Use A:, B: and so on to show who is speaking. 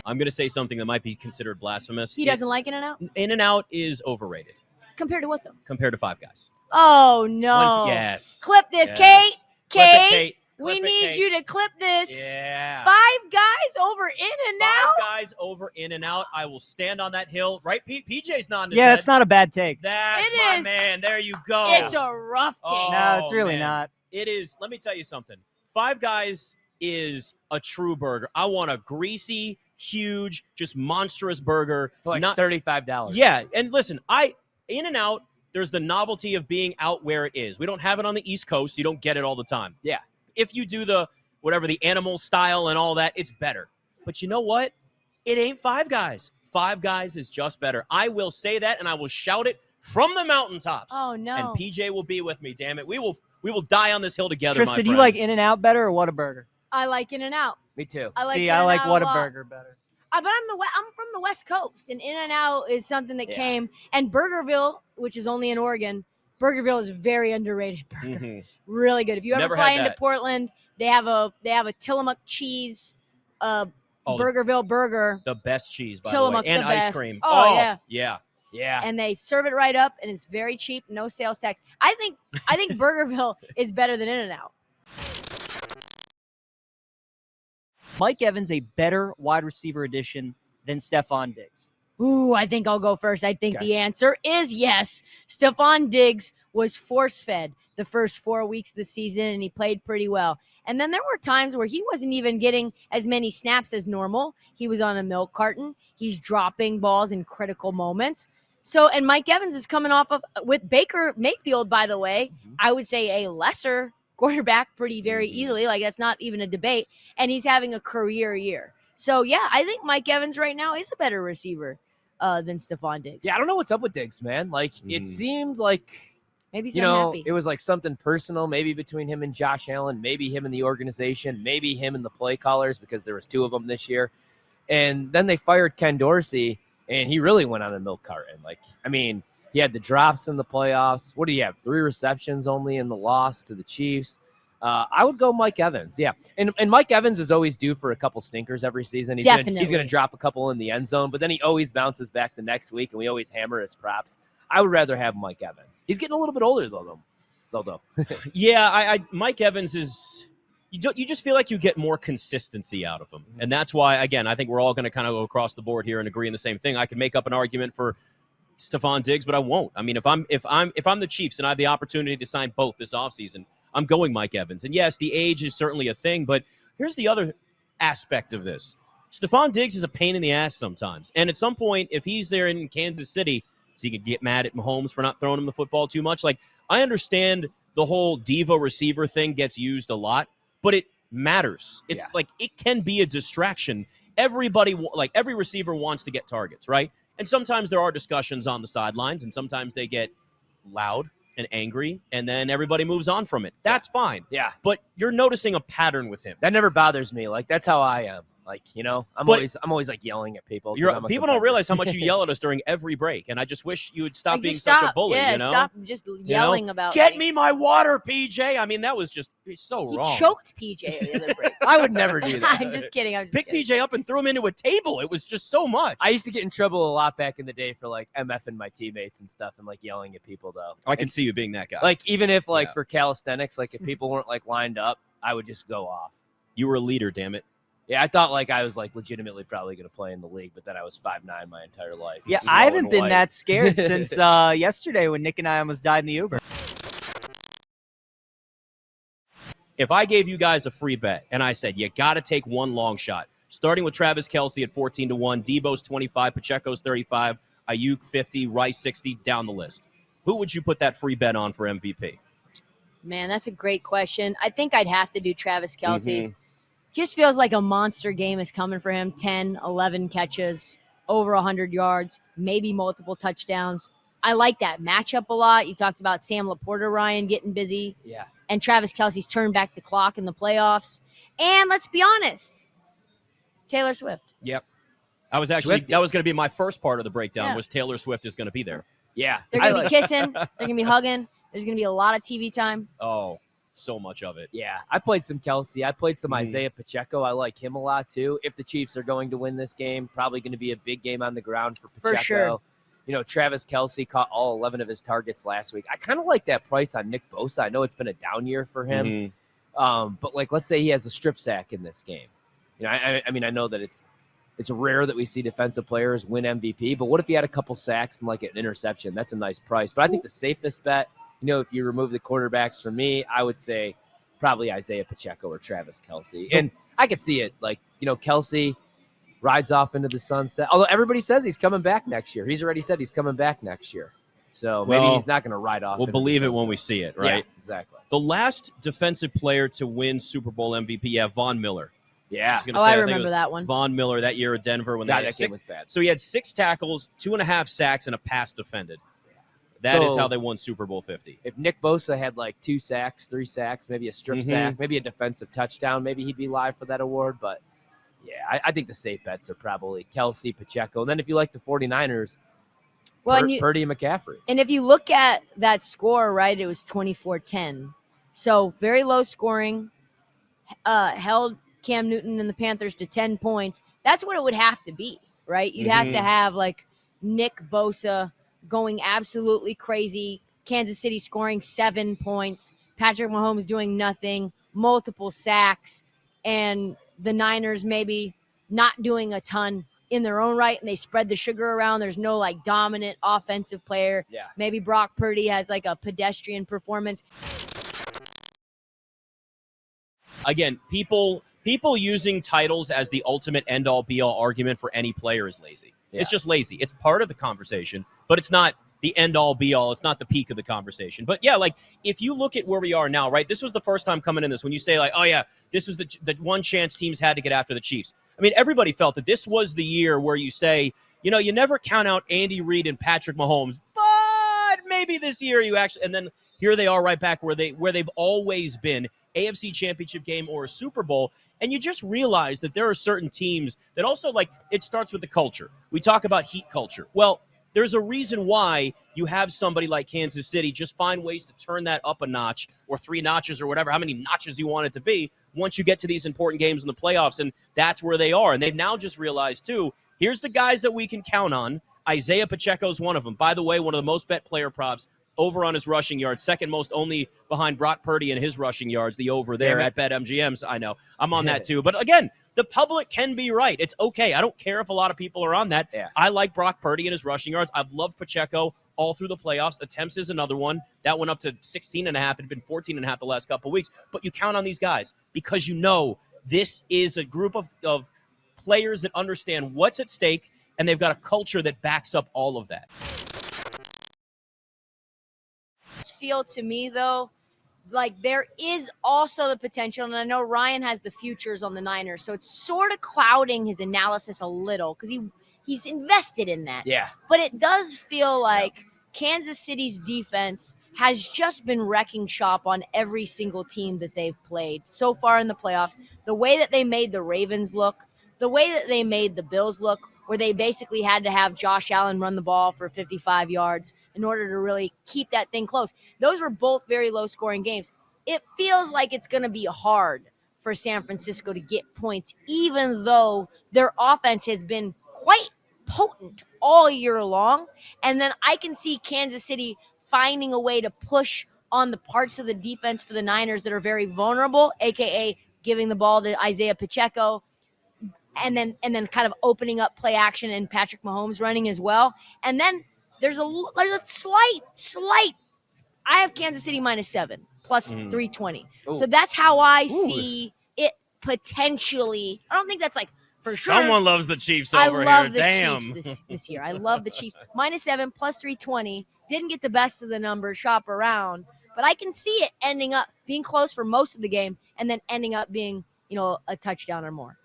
A: I'm going to say something that might be considered blasphemous.
B: He doesn't like In-N-Out?
A: In-N-Out is overrated.
B: Compared to what, though?
A: Compared to Five Guys.
B: Oh, no.
A: Yes.
B: Clip this,
A: yes.
B: Kate.
A: Clip it,
B: Kate.
A: Clip
B: We
A: it,
B: need
A: Kate.
B: you to clip this.
A: Yeah.
B: Five Guys over In-N-Out?
A: Five Guys over In-N-Out. I will stand on that hill. Right? PJ's nodding his
C: Yeah,
A: head.
C: it's not a bad take.
A: That's
B: It
A: my
B: is.
A: man. There you go.
B: It's a rough take.
A: Oh,
C: No, it's really
A: man.
C: not.
A: It is. Let me tell you something. Five Guys is a true burger. I want a greasy, huge, just monstrous burger.
D: For like
A: not
D: $35.
A: Yeah, and listen, In-N-Out, there's the novelty of being out where it is. We don't have it on the East Coast. You don't get it all the time.
D: Yeah.
A: If you do the animal style and all that, it's better. But you know what? It ain't Five Guys. Five Guys is just better. I will say that, and I will shout it from the mountaintops.
B: Oh, no.
A: And PJ will be with me, damn it. We will die on this hill together,
C: Tristan,
A: my
C: do you
A: friend.
C: like In-N-Out better or Whataburger?
B: I like In-N-Out.
D: Me too.
B: I like
C: See, I like
B: In-N-Out a lot.
C: Whataburger better.
B: But I'm from the West Coast, and In-N-Out is something that
D: Yeah.
B: came. And Burgerville, which is only in Oregon, Burgerville is a very underrated burger.
A: Mhm.
B: Really good. If you ever
A: Never
B: fly
A: had
B: into
A: that.
B: Portland, they have a Tillamook cheese Burgerville burger.
A: The best cheese, by
B: Tillamook,
A: the way. And
B: the
A: ice
B: best.
A: cream.
B: Oh, yeah.
A: Yeah.
D: Yeah.
B: And they serve it right up, and it's very cheap, no sales tax. I think Burgerville is better than In-N-Out.
C: Mike Evans a better wide receiver addition than Stephon Diggs?
B: Ooh, I think I'll go first. I think
D: Okay.
B: the answer is yes. Stephon Diggs was force-fed the first 4 weeks of the season, and he played pretty well. And then there were times where he wasn't even getting as many snaps as normal. He was on a milk carton. He's dropping balls in critical moments. So, and Mike Evans is coming off of, with Baker Mayfield, by the way, I would say a lesser quarterback very easily. Like, that's not even a debate. And he's having a career year. So, yeah, I think Mike Evans right now is a better receiver than Stephon Diggs.
D: Yeah, I don't know what's up with Diggs, man. Like, it seemed like,
B: Maybe he's
D: you know,
B: unhappy.
D: it was like something personal, maybe between him and Josh Allen, maybe him and the organization, maybe him and the play callers, because there was two of them this year. And then they fired Ken Dorsey, and he really went on a milk carton. Like, I mean, he had the drops in the playoffs. What do you have? 3 receptions only in the loss to the Chiefs. I would go Mike Evans. Yeah. And Mike Evans is always due for a couple stinkers every season. He's
B: Definitely.
D: going to drop a couple in the end zone, but then he always bounces back the next week, and we always hammer his props. I would rather have Mike Evans. He's getting a little bit older, though.
A: Yeah, Mike Evans is you just feel like you get more consistency out of him. And that's why, again, I think we're all going to kind of go across the board here and agree on the same thing. I can make up an argument for Stephon Diggs, but I won't. I mean, if I'm the Chiefs and I have the opportunity to sign both this offseason, I'm going Mike Evans. And yes, the age is certainly a thing, but here's the other aspect of this. Stephon Diggs is a pain in the ass sometimes. And at some point, if he's there in Kansas City, so he could get mad at Mahomes for not throwing him the football too much. Like, I understand the whole diva receiver thing gets used a lot, but it matters. It's like, it can be a distraction. Every receiver wants to get targets, right? And sometimes there are discussions on the sidelines, and sometimes they get loud and angry, and then everybody moves on from it. That's fine.
D: Yeah.
A: But you're noticing a pattern with him.
D: That never bothers me. Like, that's how I am. Like, you know, I'm always like yelling at people.
A: People don't realize how much you yell at us during every break, and I just wish you would stop being such a bully.
B: Yeah,
A: you know?
B: stop just yelling about
A: Get
B: things.
A: me my water, PJ. I mean, that was just so
B: He
A: wrong.
B: choked PJ the other break.
D: I would never do that.
B: I'm just kidding.
A: Pick PJ up and threw him into a table. It was just so much.
D: I used to get in trouble a lot back in the day for like MFing my teammates and stuff and like yelling at people though.
A: I can see you being that guy.
D: Like even if like for calisthenics, like if people weren't like lined up, I would just go off.
A: You were a leader, damn it.
D: Yeah, I thought like I was like legitimately probably going to play in the league, but then I was 5'9" my entire life.
C: Yeah,
D: Slow
C: I haven't
D: and
C: been
D: white.
C: that scared since yesterday when Nick and I almost died in the Uber.
A: If I gave you guys a free bet and I said you got to take one long shot, starting with Travis Kelce at 14-1, Debo's 25, Pacheco's 35, Ayuk 50, Rice 60, down the list, who would you put that free bet on for MVP?
B: Man, that's a great question. I think I'd have to do Travis Kelce. Just feels like a monster game is coming for him. 10, 11 catches, over 100 yards, maybe multiple touchdowns. I like that matchup a lot. You talked about Sam Laporta, Ryan, getting busy.
D: Yeah.
B: And Travis Kelce's turned back the clock in the playoffs. And let's be honest, Taylor Swift.
A: Yep. That was going to be my first part of the breakdown was Taylor Swift is going to be there.
D: Yeah.
B: They're going to be kissing. They're going to be hugging. There's going to be a lot of TV time.
A: Oh, so much of it.
D: Yeah, I played some Kelsey. I played some
A: Mhm.
D: Isaiah Pacheco. I like him a lot too. If the Chiefs are going to win this game, probably going to be a big game on the ground for Pacheco.
B: For sure.
D: Travis Kelsey caught all 11 of his targets last week. I kind of like that price on Nick Bosa. I know it's been a down year for him, but like, let's say he has a strip sack in this game. I mean, I know that it's rare that we see defensive players win MVP, but what if he had a couple sacks and like an interception? That's a nice price. But I think the safest bet, if you remove the quarterbacks for me, I would say probably Isaiah Pacheco or Travis Kelsey. And I could see it. Like, Kelsey rides off into the sunset. Although everybody says he's coming back next year. He's already said he's coming back next year. So maybe he's not going to ride off.
A: We'll
D: into the
A: believe it when
D: sunset.
A: we see it, right?
D: Yeah, exactly.
A: The last defensive player to win Super Bowl MVP, Von Miller.
D: Yeah.
B: I remember that one.
A: Von Miller that year at Denver when they had
D: that game was bad.
A: So he had 6 tackles, 2.5 sacks, and a pass defended. That is how they won Super Bowl 50.
D: If Nick Bosa had like 2 sacks, 3 sacks, maybe a strip sack, maybe a defensive touchdown, maybe he'd be live for that award. But yeah, I think the safe bets are probably Kelsey, Pacheco. And then if you like the 49ers, Purdy and McCaffrey.
B: And if you look at that score, right, it was 24-10. So very low scoring, held Cam Newton and the Panthers to 10 points. That's what it would have to be, right? You'd have to have like Nick Bosa going absolutely crazy, Kansas City scoring 7 points, Patrick Mahomes doing nothing, multiple sacks, and the Niners maybe not doing a ton in their own right, and they spread the sugar around. There's no like dominant offensive player.
D: Yeah.
B: Maybe Brock Purdy has like a pedestrian performance.
A: Again, people using titles as the ultimate end-all be-all argument for any player is lazy.
D: Yeah.
A: It's just lazy. It's part of the conversation, but it's not the end-all be-all. It's not the peak of the conversation. But yeah, like if you look at where we are now, right? This was the first time coming in this when you say like, oh yeah, this was the one chance teams had to get after the Chiefs. I mean, everybody felt that this was the year where you say, you never count out Andy Reid and Patrick Mahomes, but maybe this year you actually, and then here they are right back where they've always been, AFC Championship game or a Super Bowl. And you just realize that there are certain teams that also, like, it starts with the culture. We talk about heat culture. Well, there's a reason why you have somebody like Kansas City just find ways to turn that up a notch or 3 notches or whatever, how many notches you want it to be once you get to these important games in the playoffs. And that's where they are. And they've now just realized, too, here's the guys that we can count on. Isaiah Pacheco's one of them. By the way, one of the most bet player props over on his rushing yards, second most only behind Brock Purdy and his rushing yards, the over there at BetMGM. I know. I'm on that too. But again, the public can be right. It's okay. I don't care if a lot of people are on that.
D: Yeah.
A: I like Brock Purdy and his rushing yards. I've loved Pacheco all through the playoffs. Attempts is another one. That went up to 16.5. It had been 14.5 the last couple of weeks. But you count on these guys because this is a group of players that understand what's at stake, and they've got a culture that backs up all of that.
B: Feel to me though like there is also the potential, and I know Ryan has the futures on the Niners, so it's sort of clouding his analysis a little because he's invested in that.
D: Yeah.
B: But it does feel like Kansas City's defense has just been wrecking shop on every single team that they've played so far in the playoffs. The way that they made the Ravens look, the way that they made the Bills look, where they basically had to have Josh Allen run the ball for 55 yards in order to really keep that thing close. Those were both very low-scoring games. It feels like it's going to be hard for San Francisco to get points, even though their offense has been quite potent all year long. And then I can see Kansas City finding a way to push on the parts of the defense for the Niners that are very vulnerable, a.k.a. giving the ball to Isaiah Pacheco, and then kind of opening up play action and Patrick Mahomes running as well. And then there's a slight. I have Kansas City -7 plus 320.
D: Ooh.
B: So that's how I see it potentially. I don't think that's like for sure.
A: Someone loves the Chiefs
B: I
A: over
B: love
A: here.
B: the
A: Damn.
B: Chiefs this year. I love the Chiefs. -7 plus 320. Didn't get the best of the numbers, shop around. But I can see it ending up being close for most of the game and then ending up being, a touchdown or more.